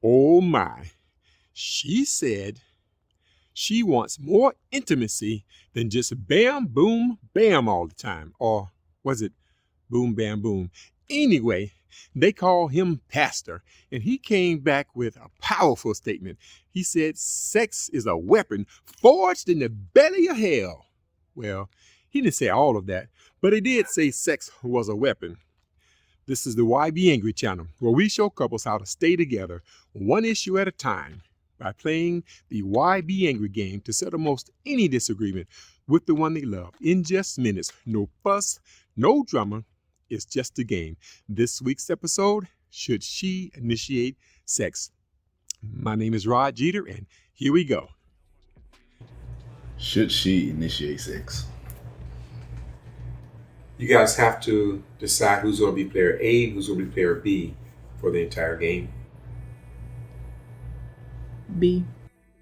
Oh my. She said she wants more intimacy than just bam, boom, bam all the time. Or was it boom, bam, boom? Anyway, they call him Pastor, and he came back with a powerful statement. He said sex is a weapon forged in the belly of hell. Well, he didn't say all of that, but he did say sex was a weapon. This is the YBAngry channel, where we show couples how to stay together one issue at a time by playing the YBAngry game to settle most any disagreement with the one they love in just minutes. No fuss, no drama. It's just a game. This week's episode, should she initiate sex? My name is Rod Jeter, and here we go. Should she initiate sex? You guys have to decide who's going to be player A, who's going to be player B for the entire game. B.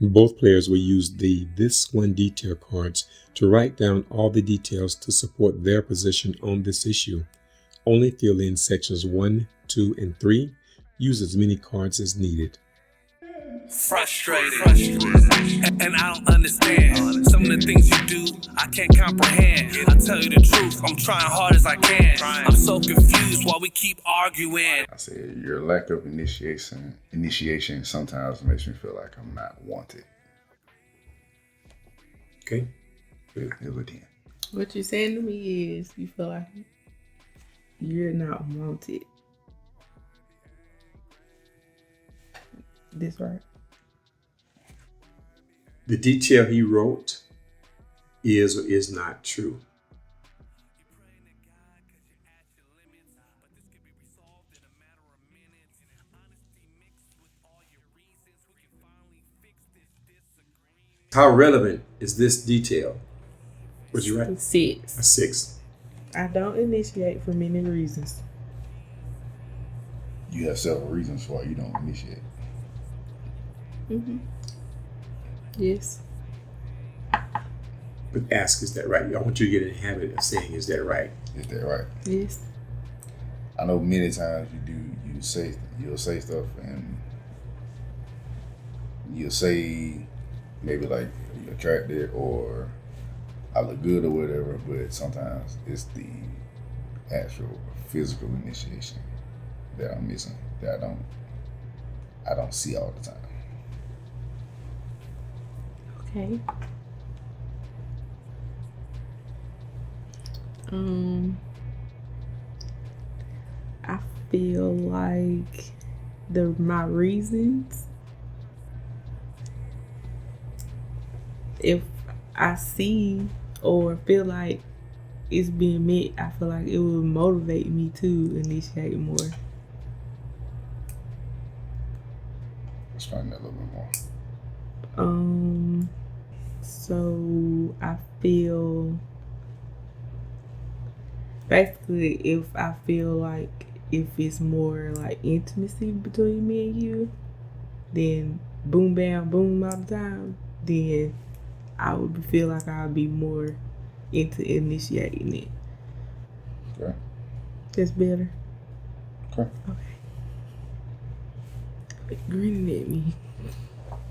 Both players will use the This One detail cards to write down all the details to support their position on this issue. Only fill in sections 1, 2, and 3. Use as many cards as needed. Frustrated. And I don't understand some of the things you do. I can't comprehend. I tell you the truth, I'm trying hard as I can. I'm so confused while we keep arguing. I said your lack of initiation sometimes makes me feel like I'm not wanted. Okay. It was a 10. What you're saying to me is you feel like you're not wanted. This right? The detail he wrote is or is not true. How relevant is this detail? What'd you write? 6. A 6. I don't initiate for many reasons. You have several reasons why you don't initiate. Mm-hmm. Yes. But ask, is that right? I want you to get in the habit of saying, is that right? Is that right? Yes. I know many times you'll say stuff and you'll say maybe like you're attracted or I look good or whatever, but sometimes it's the actual physical initiation that I'm missing, that I don't see all the time. Okay. I feel like my reasons, if I see or feel like it's being met, I feel like it would motivate me to initiate more. Explain that a little bit more. So I feel basically if I feel like if it's more like intimacy between me and you, then boom bam boom all the time, then I would feel like I'd be more into initiating it. Okay. That's better. Okay. Grinning at me.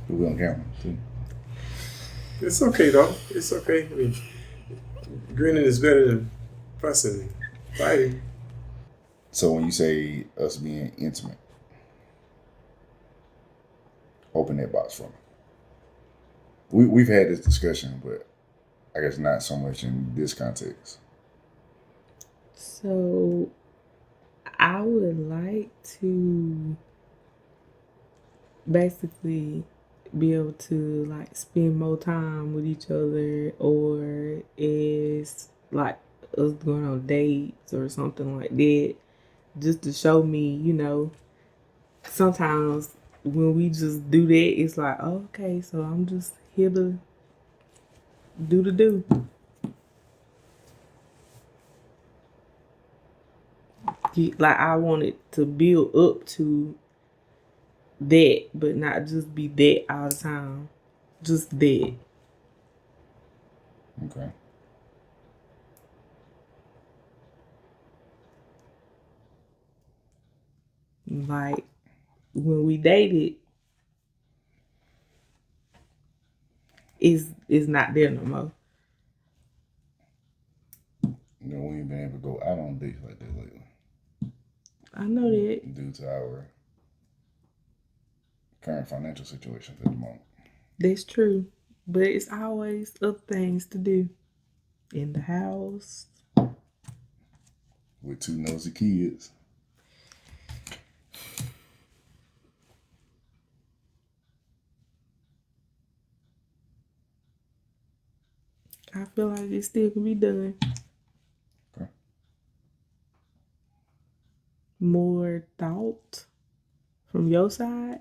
We're on camera too. It's okay, though. It's okay. I mean, grinning is better than fussing and fighting. So when you say us being intimate, open that box for me. We've had this discussion, but I guess not so much in this context. So I would like to basically be able to like spend more time with each other, or is like us going on dates or something like that, just to show me, sometimes when we just do that, it's like, oh, okay, so I'm just here to do the do. Like I wanted to build up to that, but not just be that all the time. Just that. Okay. Like when we dated, is not there no more. You know, we ain't been able to go out on dates like that lately. I know that. Due to our current financial situations at the moment. That's true. But it's always other things to do in the house. With 2 nosy kids. I feel like it still can be done. Okay. More thought from your side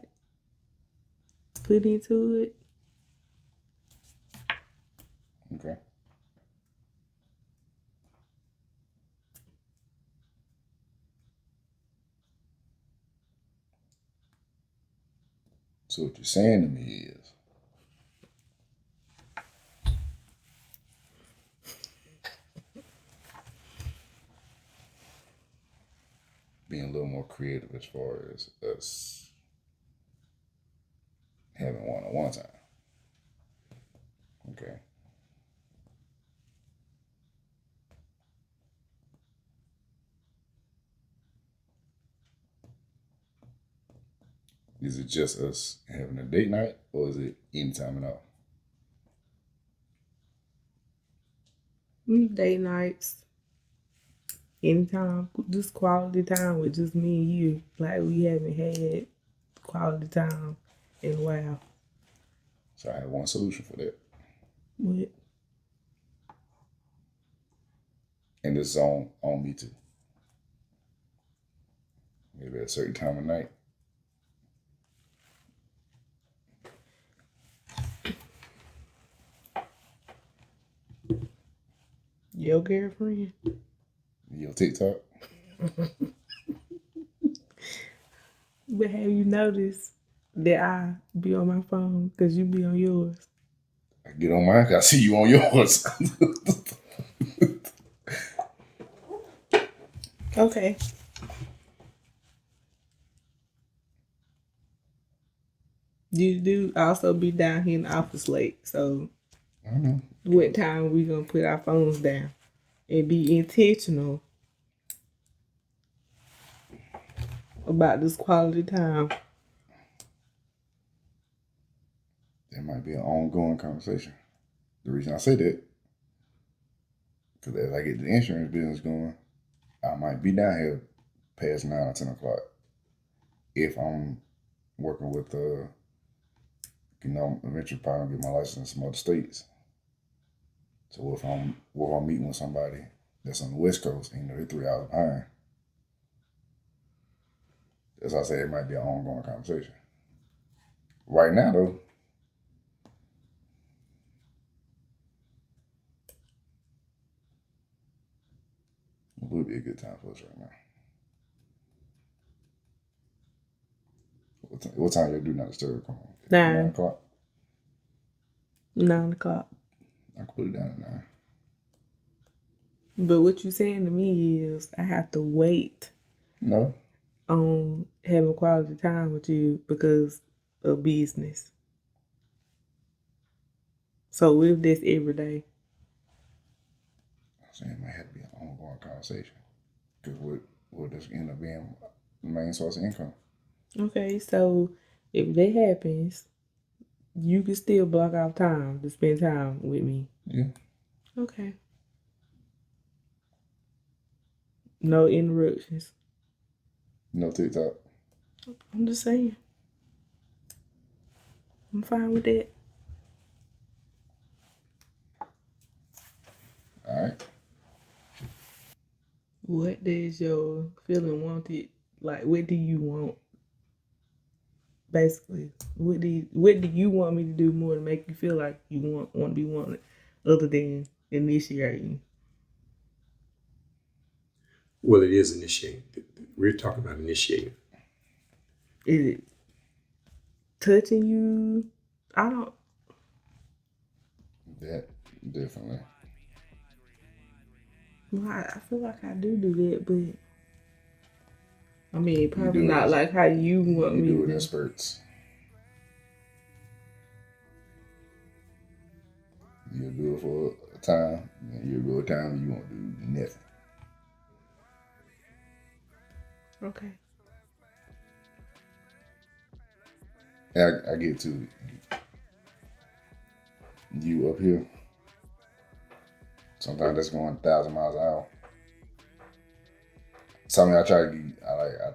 put into it. Okay. So what you're saying to me is, being a little more creative as far as us having one-on-one time. Okay. Is it just us having a date night, or is it any time at all? Date nights. Anytime. Just quality time with just me and you. Like we haven't had quality time in a while. So I have one solution for that. What? And this is on me too. Maybe at a certain time of night. Your girlfriend? Your TikTok. But have you noticed that I be on my phone because you be on yours? I get on mine 'cause I see you on yours. Okay. You do also be down here in the office late, so I know. what time we gonna put our phones down and be intentional about this quality time? There might be an ongoing conversation. The reason I say that, because as I get the insurance business going, I might be down here past 9 or 10 o'clock. If I'm working with, eventually probably get my license in some other states. So if I'm meeting with somebody that's on the West Coast, and they're 3 hours behind, as I say, it might be an ongoing conversation. Right now, though, it would be a good time for us right now. What time you do not disturb? Come on. 9 o'clock? 9 o'clock. I can put it down at 9. But what you saying to me is I have to wait No. on having quality time with you because of business. So if that's every day. I'm saying it might have to be an ongoing conversation. Because what does end up being the main source of income? Okay, so if that happens, you can still block out time to spend time with me. Yeah. Okay. No interruptions. No TikTok. I'm just saying. I'm fine with that. All right. What does your feeling wanted? Like, what do you want? Basically, what do you want me to do more to make you feel like you want to be wanted, other than initiating? Well, it is initiating. We're talking about initiating. Is it touching you? I don't. That definitely. Well, I feel like I do that, but I mean, probably not like how you want me to do it to. in spurts. You'll do it for a time, and you'll go a time you won't do nothing. Okay. I get to you up here. Sometimes that's going 1,000 miles an hour. Something I try to be, I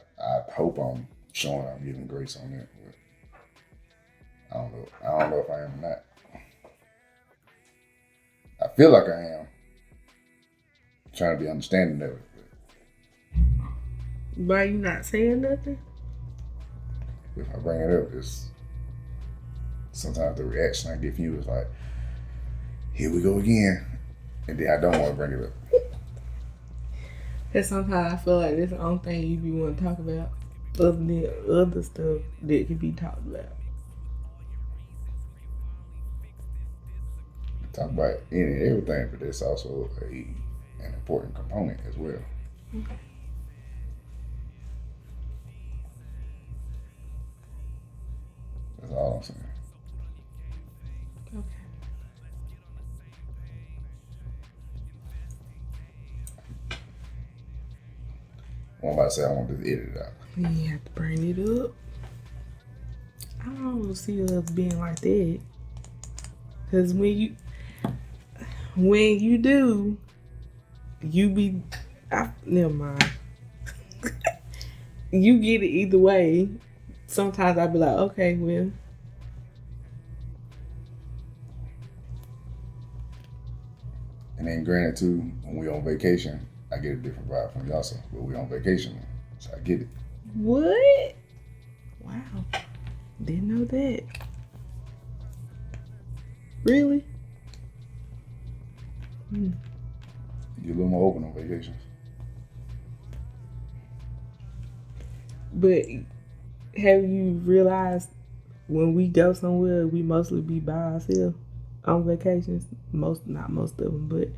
hope I'm showing I'm giving grace on that, but I don't know. I don't know if I am or not. I feel like I am. Trying to be understanding of it. Why you not saying nothing? If I bring it up, it's sometimes the reaction I get from you is like, here we go again. And then I don't want to bring it up. Because sometimes I feel like that's the only thing you be want to talk about, other than other stuff that can be talked about. Talk about any and everything, but it's also an important component as well. Okay. That's all I'm saying. Okay. What I'm about to say, I want to edit it out. You have to bring it up. I don't see us being like that. Because when you do, you be, never mind. You get it either way. Sometimes I be like, okay, well. And then granted too, when we on vacation, I get a different vibe from y'all. So, but we on vacation, so I get it. What? Wow. Didn't know that. Really? You're a little more open on vacations. But have you realized when we go somewhere, we mostly be by ourselves on vacations? Not most of them, but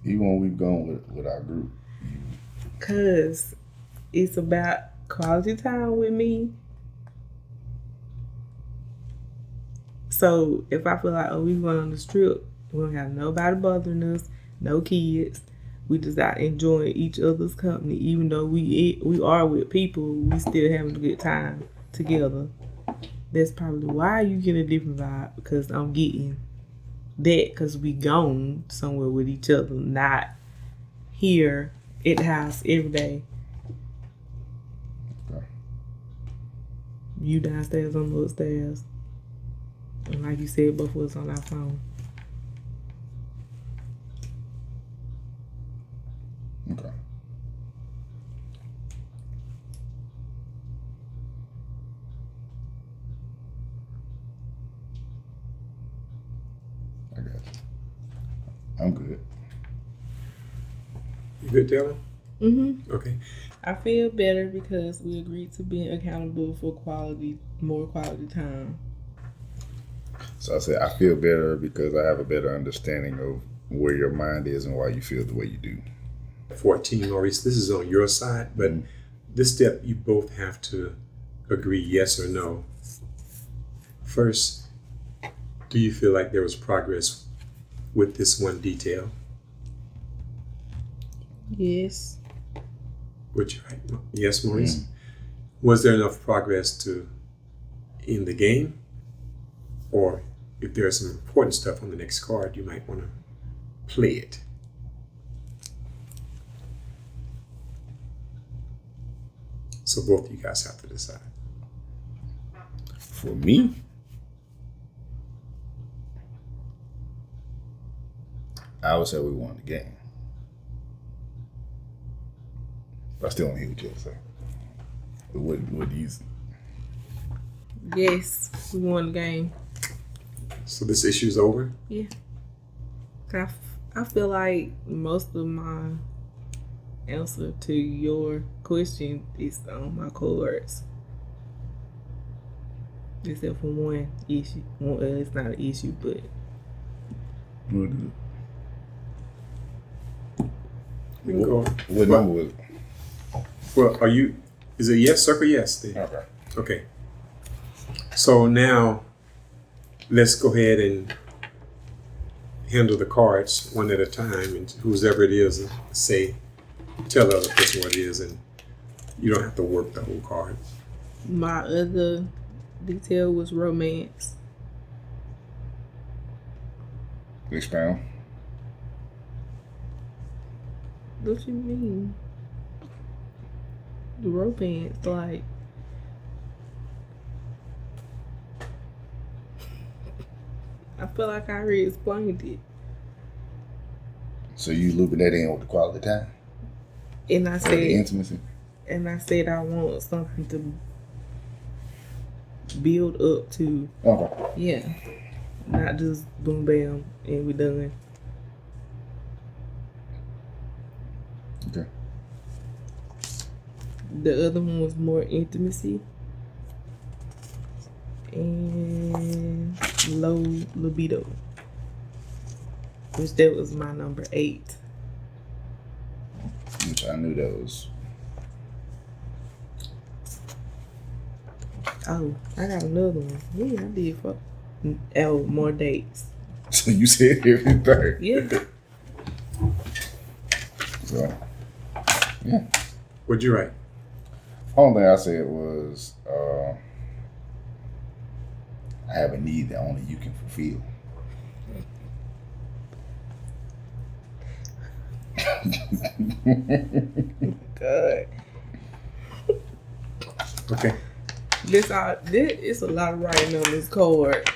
Even when we've gone with our group. because it's about quality time with me. So if I feel like, oh, we going on this trip, we don't have nobody bothering us, no kids. We just out enjoying each other's company, even though we are with people, we still having a good time together. That's probably why you get a different vibe, because I'm getting that because we gone somewhere with each other, not here at the house every day. Okay. You downstairs, I'm upstairs. And like you said, both of us on our phone. Okay. I got you. I'm good. You good, Taylor? Mm-hmm. Okay. I feel better because we agreed to be accountable for more quality time. So I said, I feel better because I have a better understanding of where your mind is and why you feel the way you do. 14, Maurice, this is on your side, but this step you both have to agree yes or no. First, do you feel like there was progress with this one detail? Yes. Which, yes, Maurice? Was there enough progress to end the game? Or if there's some important stuff on the next card, you might want to play it. So both of you guys have to decide. For me, I would say we won the game. But I still want to hear what you have to say. But what do you think? Yes, we won the game. So this issue's over? Yeah. I feel like most of my answer to your question is on my cards. Except for one issue. Well, it's not an issue, but We can go. What number was it? Well, is it yes? Circle yes. Then. Okay. Okay. So now, let's go ahead and handle the cards one at a time, and whoever it is, tell the other person what it is, and you don't have to work the whole card. My other detail was romance. Expound. What you mean? The romance, like. I feel like I already explained it. So you looping that in with the quality time? And I Or said the intimacy? And I said I want something to build up to. Okay. Yeah. Not just boom bam and we done. Okay. The other one was more intimacy and low libido, which that was my number 8. Which I knew that was. Oh, I got another one. Yeah, I did fuck. Oh, more dates. So you said everything. Yeah. So, yeah. What'd you write? Only thing I said was, I have a need that only you can fulfill. God. Okay. This it's a lot of writing on this card.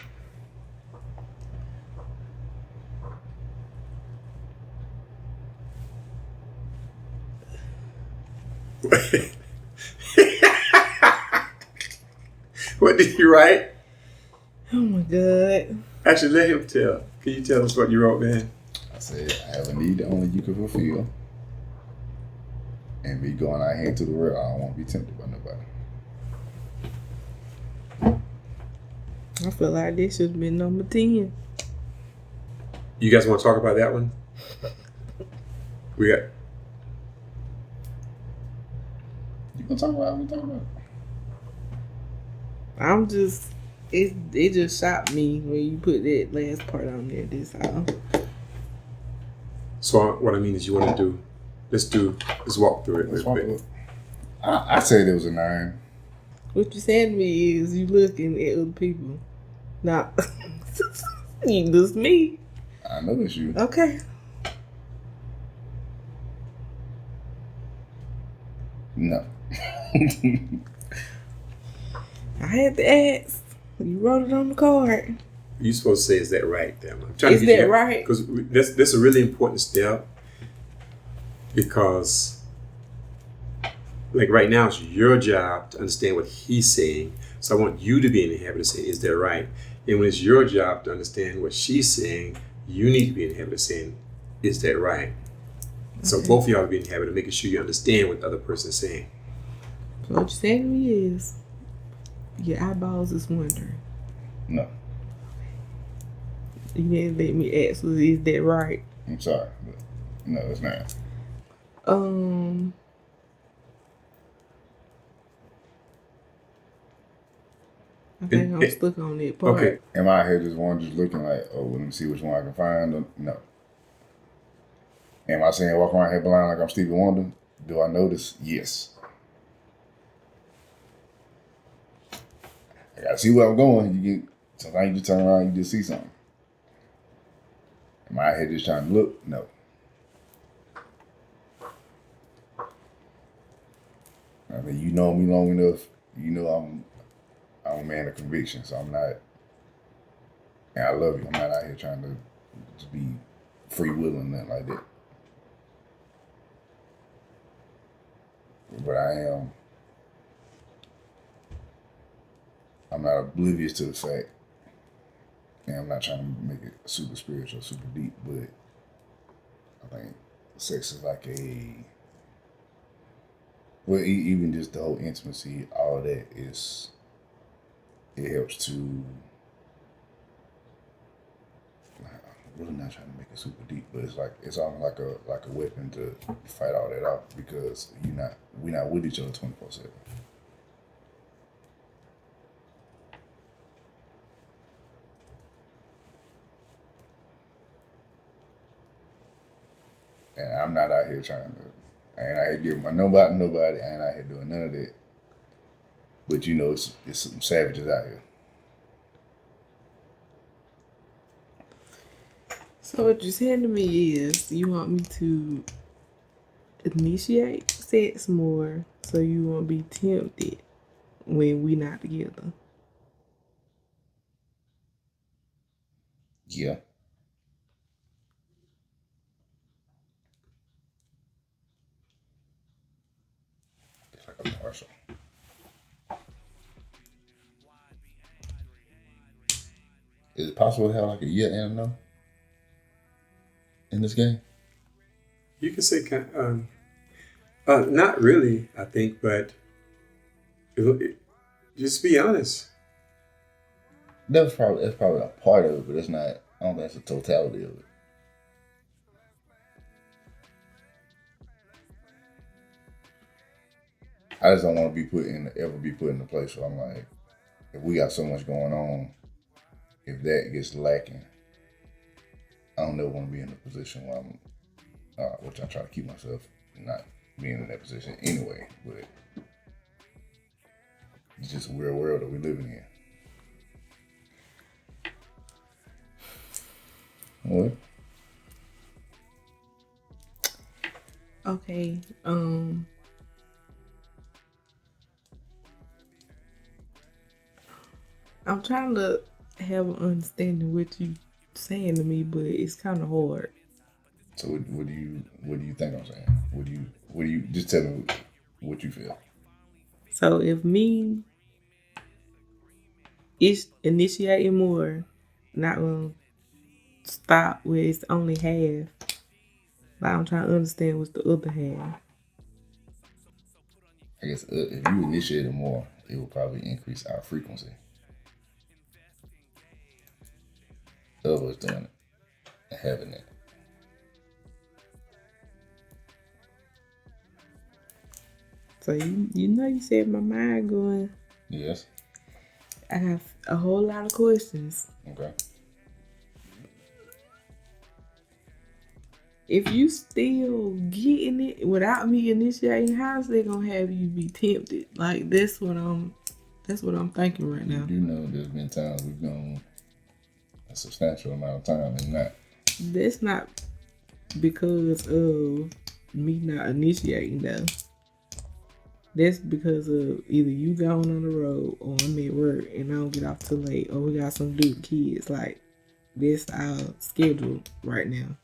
What did you write? Oh my God. Actually, let him tell. Can you tell us what you wrote, man? I said, I have a need that only you can fulfill. And me going out here into the world, I don't want to be tempted by nobody. I feel like this should have been number 10. You guys want to talk about that one? We got. You gonna talk about it? We talk about it. I'm just, it just shocked me when you put that last part on there this time. So what I mean is, you want to do? Let's walk through it. Let's real walk quick. up. I said it was a 9. What you saying to me is you looking at other people. Nah. You just me. I know it's you. Okay. No. I had to ask. You wrote it on the card. You're supposed to say, "Is that right?" Damn, I'm trying Is to get that you, right? Because that's a really important step. Because, like right now, it's your job to understand what he's saying. So I want you to be in the habit of saying, "Is that right?" And when it's your job to understand what she's saying, you need to be in the habit of saying, "Is that right?" So Okay. both of y'all be in the habit of making sure you understand what the other person is saying. So what you're saying to me is your eyeballs is wondering. No. You didn't let me ask, is that right? I'm sorry. But no, it's not. I think I'm stuck on that part. Okay. Am I out here just looking like, oh, let me see which one I can find? No. Am I saying walk around here blind like I'm Stevie Wonder? Do I notice? Yes. I gotta see where I'm going. Sometimes you just turn around and you just see something. Am I out here just trying to look? No. I mean, you know me long enough. You know I'm a man of conviction, so I'm not. And I love you. I'm not out here trying to just be free willing, nothing like that. But I'm not oblivious to the fact, and I'm not trying to make it super spiritual, super deep, but I think sex is like even just the whole intimacy, all of that it helps to, really not trying to make it super deep, but it's almost like a weapon to fight all that off because we're not with each other 24/7. And I'm not out here trying to. I ain't out here giving my nobody. I ain't out here doing none of that. But it's some savages out here. So what you're saying to me is you want me to initiate sex more so you won't be tempted when we not together. Yeah. It's like a partial. Is it possible to have like a yeah and a no in this game? You can say not really, I think, but just be honest. That's probably a part of it, but it's not. I don't think it's the totality of it. I just don't want to ever be put in a place where I'm like, if we got so much going on, if that gets lacking, I don't never want to be in a position where I'm, which I try to keep myself not being in that position anyway. But it's just a weird world that we're living in. What? Okay. I'm trying to have an understanding what you saying to me, but it's kind of hard. So what do you think I'm saying? What do you just tell me what you feel? So if me is initiating more, not gonna stop where it's only half. Like I'm trying to understand what's the other half. I guess if you initiated more, it will probably increase our frequency of us doing it and having it. So you said my mind going. Yes. I have a whole lot of questions. Okay. If you still getting it without me initiating, how's they gonna have you be tempted? Like that's what I'm thinking right now. You do know there's been times we've gone a substantial amount of time and not. That's not because of me not initiating though. That's because of either you going on the road or I'm at work and I don't get off till late or we got something to do with kids. Like that's our schedule right now.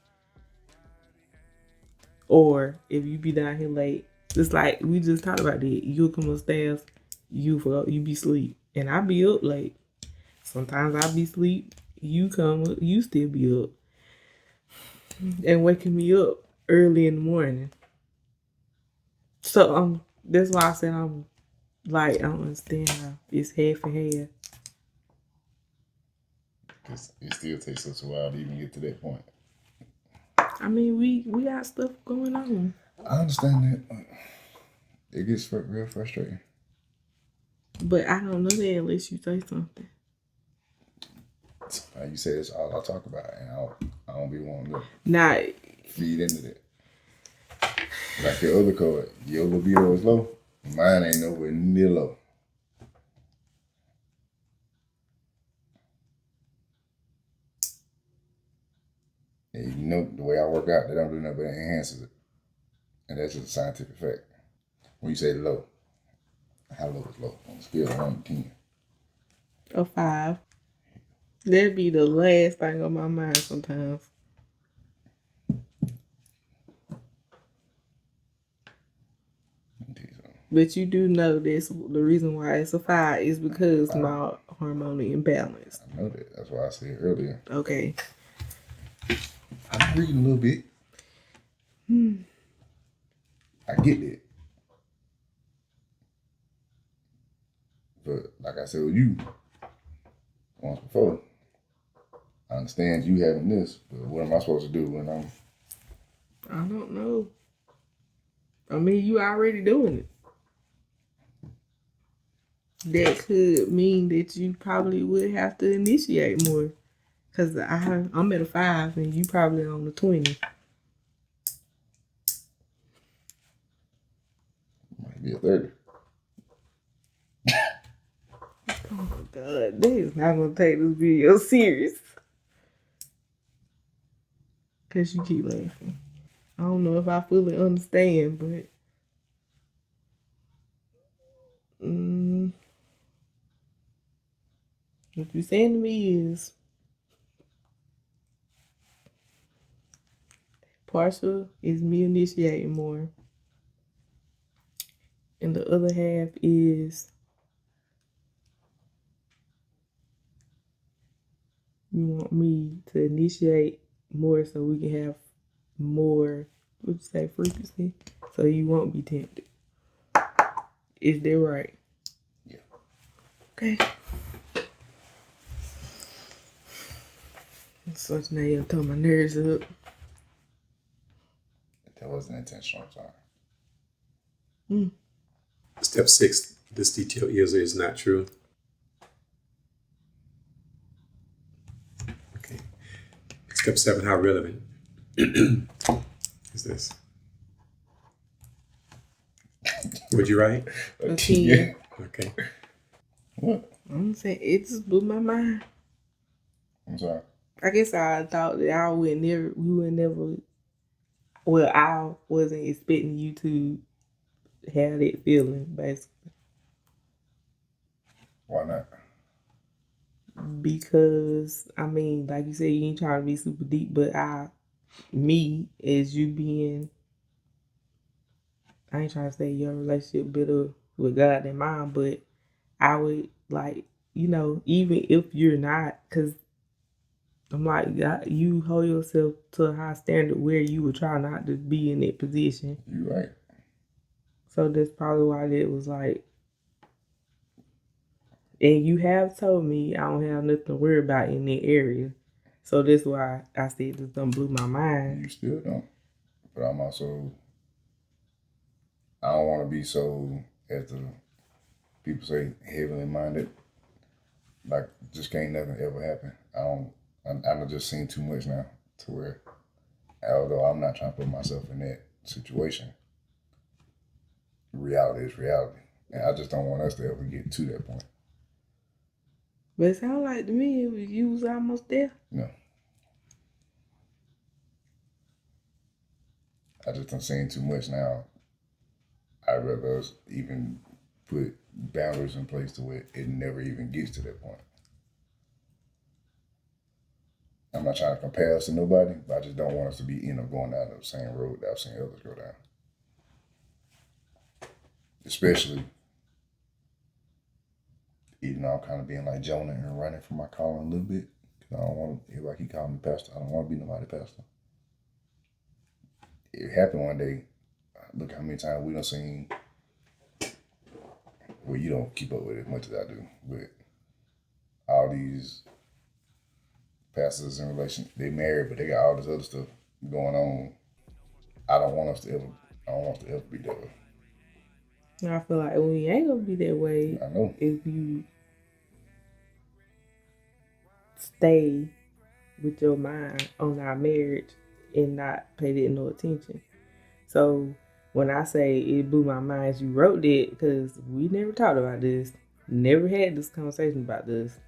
Or if you be down here late, it's like we just talked about that. You'll come upstairs, you be asleep, and I be up late. Sometimes I be asleep. You still be up, and waking me up early in the morning. So that's why I said I'm like I don't understand how it's half and half. It still takes us a while to even get to that point. I mean, we got stuff going on. I understand that. It gets real frustrating. But I don't know that unless you say something. You say it's all I talk about, and I don't be wanting to Nah, feed into that. Like your other card, your libido is low. Mine ain't nowhere near low. And you know the way I work out, they don't do nothing but enhances it. And that's just a scientific fact. When you say low, how low is low? On a scale of 1 to 10. a 5. That'd be the last thing on my mind sometimes. But you do know this. The reason why it's a 5 is because my hormonal imbalance. I know that. That's why I said earlier. Okay. I'm reading a little bit. I get that. But like I said with you once before, I understand you having this, but what am I supposed to do when I'm... I don't know. I mean, you already doing it. That could mean that you probably would have to initiate more. Because I'm at a 5 and you probably on the 20. Might be a 30. Oh my God, they is not going to take this video serious. Because you keep laughing. I don't know if I fully understand, but... what you're saying to me is... partial is me initiating more. And the other half is... you want me to initiate more so we can have more, what you say, frequency? So you won't be tempted. Is that right? Yeah. Okay. So now you're throwing my nerves up. That wasn't intentional, I'm sorry. Step 6, this detail is or is not true. Okay. Step 7, how relevant is this? Would you write? A 10. Okay. What? I'm saying it just blew my mind. I'm sorry. I guess I thought that we would never. Well, I wasn't expecting you to have that feeling, basically. Why not? Because, I mean, like you said, you ain't trying to be super deep, but me, as you being, I ain't trying to say your relationship better with God than mine, but I would, like, even if you're not, because I'm like, you hold yourself to a high standard where you would try not to be in that position. You right. So that's probably why that was like, and you have told me I don't have nothing to worry about in that area. So that's why I said this done blew my mind. You still don't. But I'm also, I don't want to be so, as the people say, heavenly minded. Like, just can't nothing ever happen. I've just seen too much now to where, although I'm not trying to put myself in that situation, reality is reality. And I just don't want us to ever get to that point. But it sounds like to me you was almost there. No. I just done seen too much now. I'd rather us even put boundaries in place to where it never even gets to that point. I'm not trying to compare us to nobody, but I just don't want us to be going down the same road that I've seen others go down. Especially, even though I'm kind of being like Jonah and running from my calling a little bit. Because I don't want to, everybody keep calling me pastor. I don't want to be nobody pastor. It happened one day. Look how many times we done seen, well, you don't keep up with it as much as I do, but all these pastors in relation, they married, but they got all this other stuff going on. I don't want us to ever be that way. I feel like we ain't gonna be that way. I know. If you stay with your mind on our marriage and not pay that no attention. So when I say it blew my mind, you wrote that because we never talked about this, never had this conversation about this,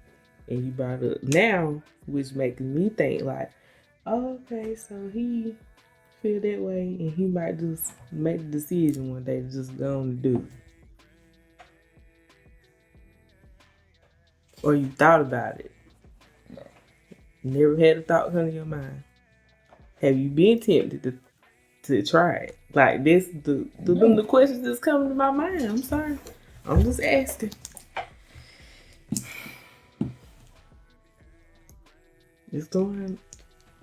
and you brought it up now, which makes me think like, oh, okay, so he feel that way and he might just make the decision one day to just go on and do it. Or you thought about it. No. Never had a thought come to your mind. Have you been tempted to try it? Like this, the questions that's coming to my mind. I'm sorry. I'm just asking. It's going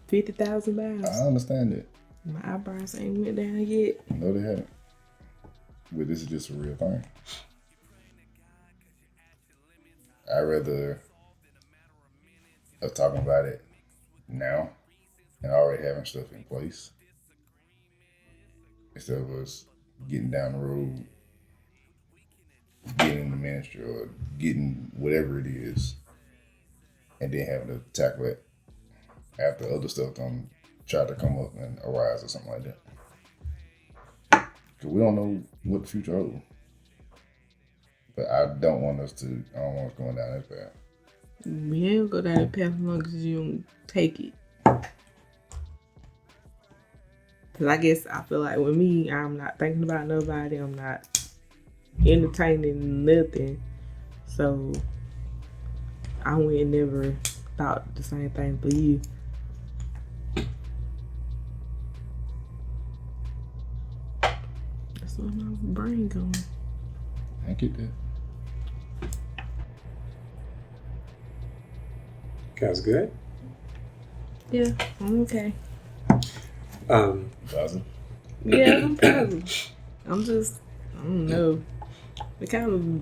50,000 miles. I understand it. My eyebrows ain't went down yet. No, they haven't. But this is just a real thing. I'd rather us talking about it now and already having stuff in place instead of us getting down the road, getting in the ministry or getting whatever it is, and then having to tackle it after other stuff done try to come up and arise or something like that. Because we don't know what the future holds. But I don't want us going down that path. We ain't go down that path as long as you don't take it. Cause I guess I feel like with me, I'm not thinking about nobody. I'm not entertaining nothing. So I would never thought the same thing for you. That's what my brain going. I get that. Guys, good? Yeah, I'm okay. Positive? Yeah, I'm positive. I don't know. It kind of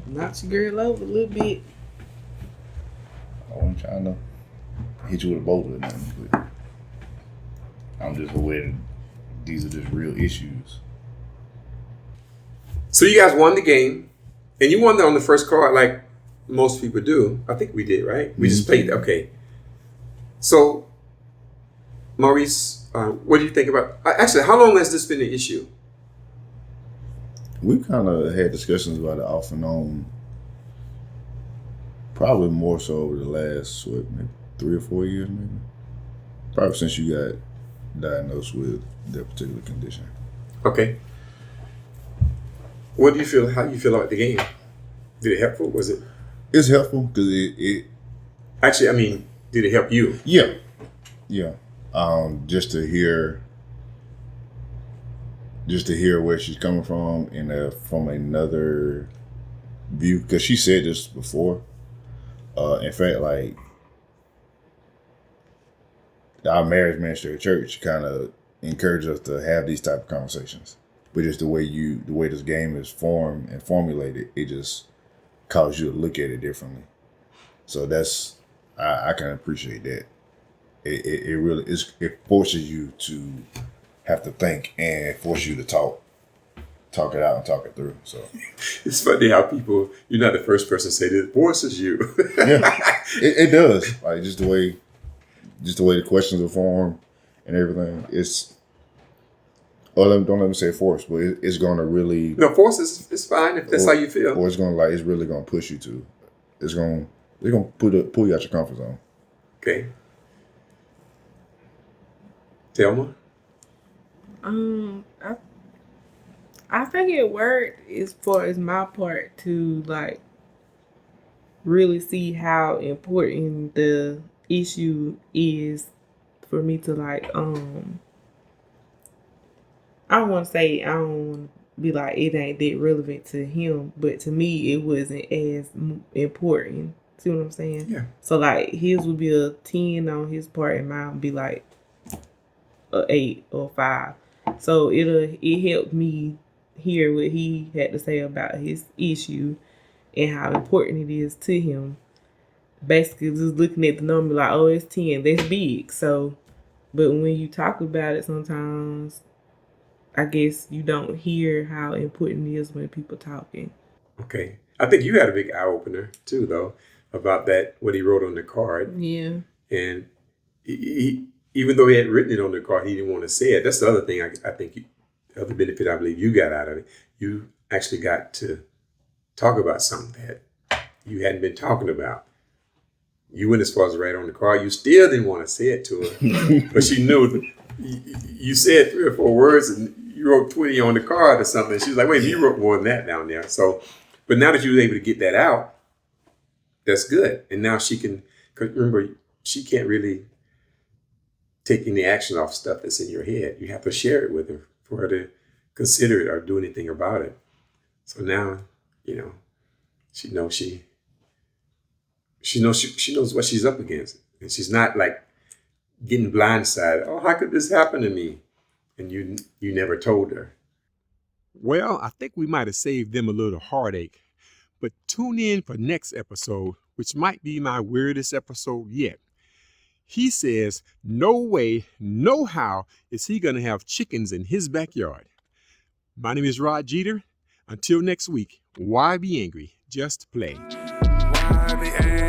knocks your girl over a little bit. I wasn't trying to hit you with a boulder or nothing, but I'm just aware that these are just real issues. So you guys won the game, and you won on the first card like most people do. I think we did, right? We just played. Okay. So, Maurice, what do you think about... Actually, how long has this been an issue? We've kind of had discussions about it off and on, probably more so over the last, maybe 3 or 4 years, maybe. Probably since you got diagnosed with that particular condition. Okay. What do you feel? How do you feel about the game? Did it helpful? Was it? It's helpful because it. Actually, I mean, did it help you? Yeah. Just to hear where she's coming from and from another view, because she said this before. In fact, like our marriage ministry at church kind of encouraged us to have these type of conversations. But just the way this game is formed and formulated, it just causes you to look at it differently. So I can appreciate that. It really is. It forces you to have to think and force you to talk it out and talk it through. So It's funny how people, you're not the first person to say this, forces you. yeah, it does. Like just the way the questions are formed and everything. Don't let me say force, but it's going to really. No, force is fine if that's how you feel. Or it's really going to push you to. It's going to pull you out your comfort zone. Okay. Thelma? I think it worked as far as my part to like really see how important the issue is for me to like I don't want to be like it ain't that relevant to him, but to me it wasn't as important. See what I'm saying? Yeah. So like his would be a 10 on his part and mine would be like a 8 or 5. So it helped me hear what he had to say about his issue and how important it is to him. Basically just looking at the number like, oh, it's 10, that's big. So but when you talk about it sometimes I guess you don't hear how important it is when people talking. Okay. I think you had a big eye opener too, though, about that, what he wrote on the card. Yeah. And he even though he had written it on the card, he didn't want to say it. That's the other thing I think, the other benefit I believe you got out of it. You actually got to talk about something that you hadn't been talking about. You went as far as to write on the card. You still didn't want to say it to her, but she knew. You said 3 or 4 words and you wrote 20 on the card or something. She's like, wait, you wrote more than that down there. So, but now that you were able to get that out, that's good. And now she can, because remember, she can't really take any action off stuff that's in your head. You have to share it with her for her to consider it or do anything about it. So now, she knows she knows what she's up against. And she's not like getting blindsided. Oh, how could this happen to me? And you never told her. Well, I think we might have saved them a little heartache. But tune in for next episode, which might be my weirdest episode yet. He says no way, no how is he going to have chickens in his backyard. My name is Rod Jeter. Until next week, why be angry? Just play. Why be angry?